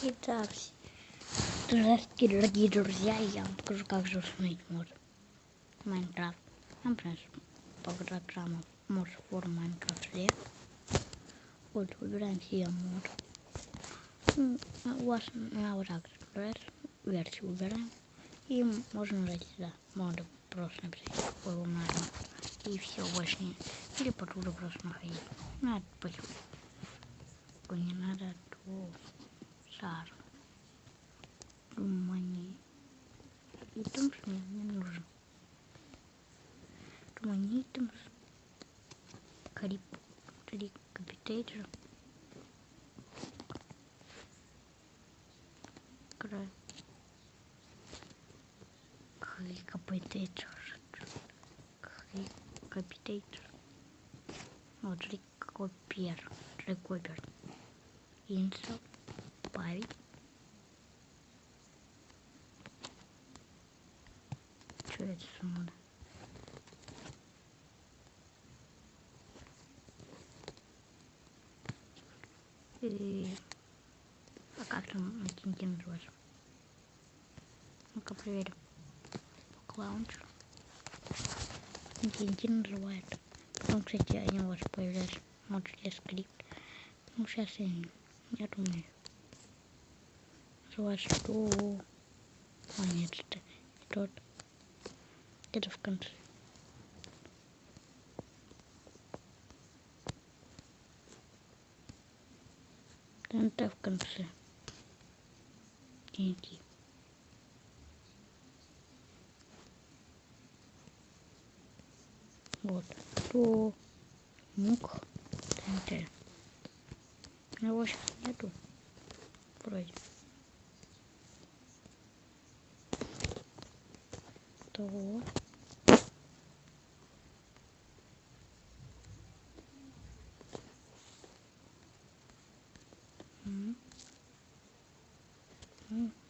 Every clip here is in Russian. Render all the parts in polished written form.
Итак, здравствуйте, дорогие друзья, я вам покажу, как же установить мод Майнкрафт. Например, по программам мод for Minecraft Leo. Вот, выбираем себе мод. У вас вот так версию выбираем. И можно нажать сюда. Моды просто написать, какой вам надо. И все, больше не. Или по туду просто находить. Надо почему. Не надо, то шар. Думание. Итемс мне не нужен. Думание итемс. Капитейтер. Капитейтер. Вот, трикопер. Инсел. Павить. Что это самое? А как там на тинте называется? Ну-ка проверим. Лаунчер. Тинте называет. Потом, кстати, они у вас появляются. Вот здесь скрипт. Ну, сейчас я думаю. Называется что? А нет, это тот. Это в конце. Это в конце. TNT. Вот. То мух ТНТ. Его сейчас нету. Вроде. То.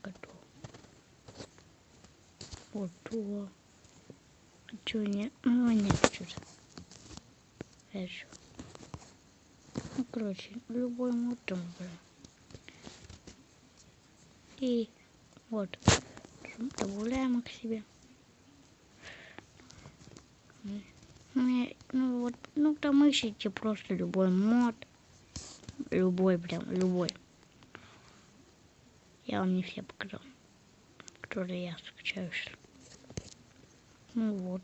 Готово. Вот то. Чего нет? Ну, нет, что-то. Дальше. Ну, короче, любой мод там выбираем. И вот. Добавляем их к себе. Ну вот, ну там ищите просто любой мод. Любой, прям, любой. Я вам не все показал, которые я скачаю. Ну вот.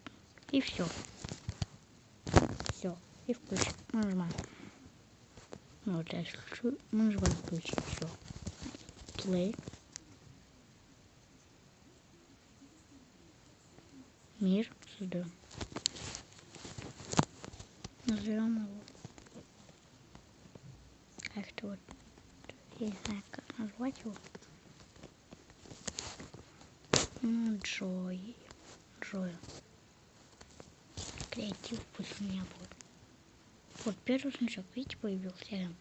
И все. Все. И включим. Нажимаем. Ну вот я включу. Нажимаем включить. Все. Play. Мир создаем. Назовем его. Как-то вот. Я не знаю, как назвать его. Джой. Креатив пусть у меня будет. Вот первый значок, видите, появился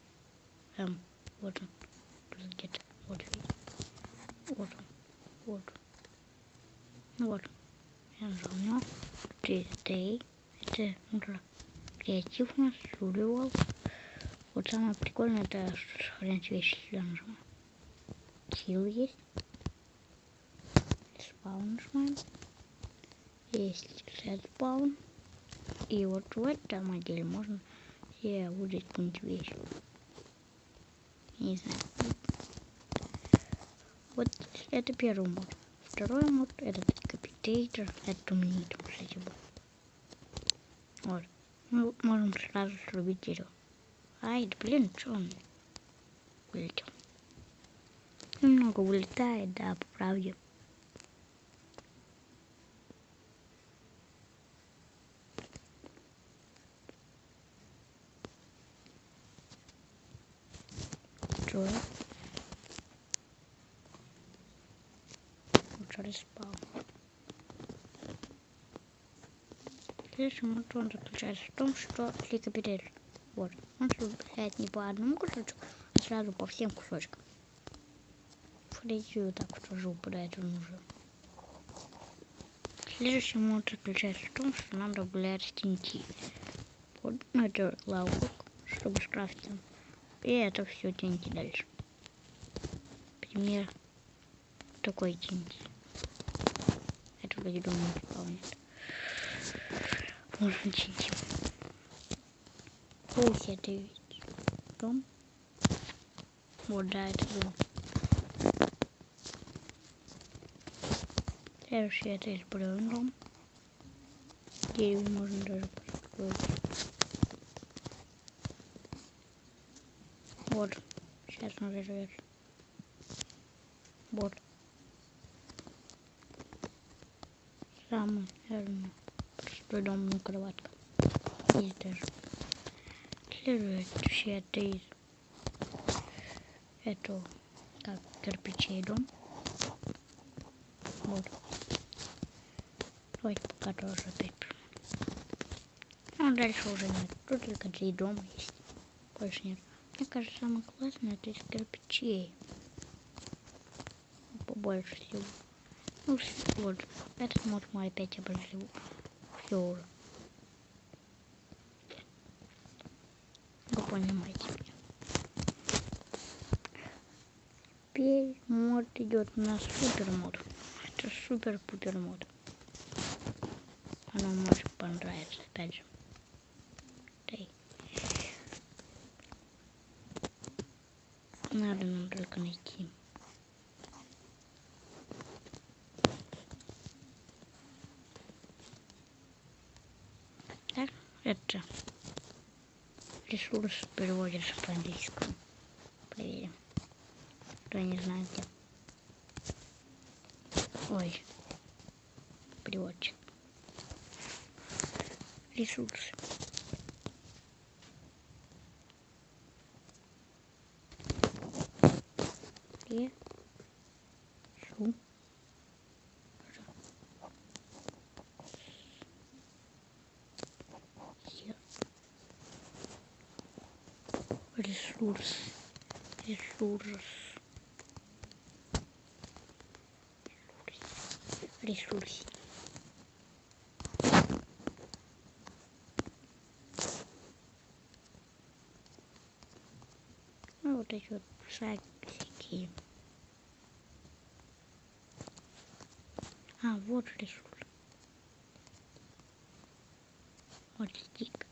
вот он. Тут где-то. Вот видите. Вот он. Вот. Ну вот. Я нажал на него. Day. Это креатив у нас. Survival. Вот самое прикольное, это сохранять вещи, если я нажимаю. Kill есть. Спаун нажимаем. Есть set spawn. И вот в этом отделе можно выдать какую-нибудь вещь. Не знаю. Вот это первый мод. Второй мод это капитейтер. Это у меня там, кстати, был. Вот. Мы можем сразу срубить дерево. Ай, да блин, что он вылетел? Немного вылетает, да, по правде. Джой. Джой спал. Следующий мод он заключается в том, что капитейтер. Вот. Он стреляет не по одному кусочку, а сразу по всем кусочкам. Смотрите, вот так вот тоже упадает он уже. Следующий мод заключается в том, что нам добавляется TNT. Вот, ну это лавок, чтобы скрафтить. И это все TNT дальше. например, такой кинуть. Это вроде дом не выполняет. Можно чинить. Пусть это ведь дом. Вот, да, это дом. Следующий это избранный дом. Дерево можно даже построить. Вот. Сейчас он заживет. Вот. Самый, наверное, простой дом, ну, кроватка. Есть даже. Следующий это из этого, как кирпичей дом. Вот. Давайте пока тоже опять. А дальше уже нет. Тут только 3 дома есть. Больше нет. Мне кажется, самое классное это из кирпичей. Побольше всего. Ну, вот. Этот мод мы опять обожили. Все уже. Вы понимаете меня. Теперь мод идет на супер мод. Это супер-пупер мод. Оно может понравиться, опять же. Надо нам только найти. Так, это ресурс переводится по-английскому. Проверим. Кто не знает где. Ой. Переводчик. Ресурсы. Ресурс. Ну, вот эти вот всякие. А, вот ресурс. Вот стик.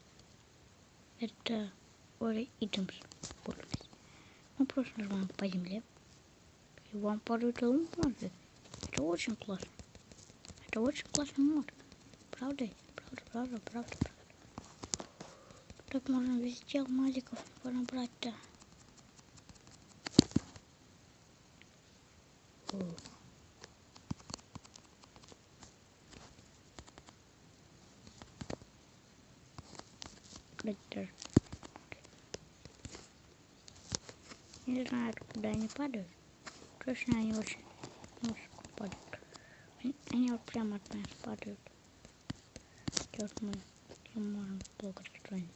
Это Ori Items. Мы просто нажимаем по земле. И вам падают алмазы. Это очень классно. Это очень классный мод. Правда? Правда. Так можно везде алмазиков понабрать-то. Не знаю, куда они падают. Точно они очень высоко падают. Они вот прямо от нас падают. Вот мы можем блок расстроить.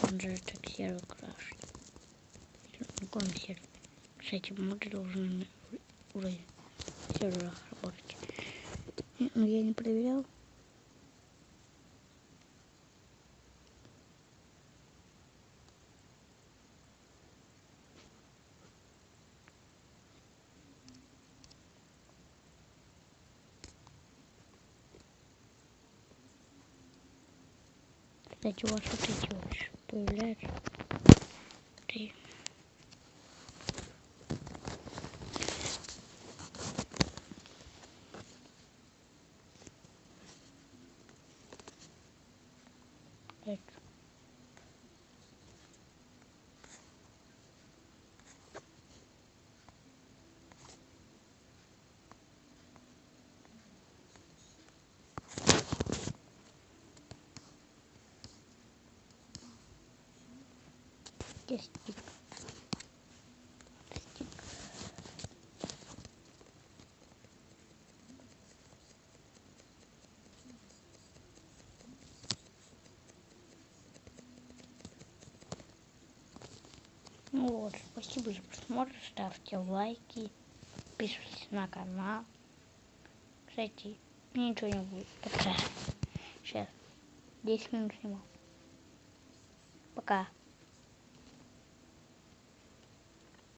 Он же так серый крашит. Знакомый серый. Кстати, моды должны уже в серверах работать. Но я не проверял. Кстати, у вас вот эти вот появляются. Три. Это. Есть стик. Ну вот, спасибо за просмотр, ставьте лайки, подписывайтесь на канал. Кстати, мне ничего не будет. Сейчас 10 минут снимал. Пока.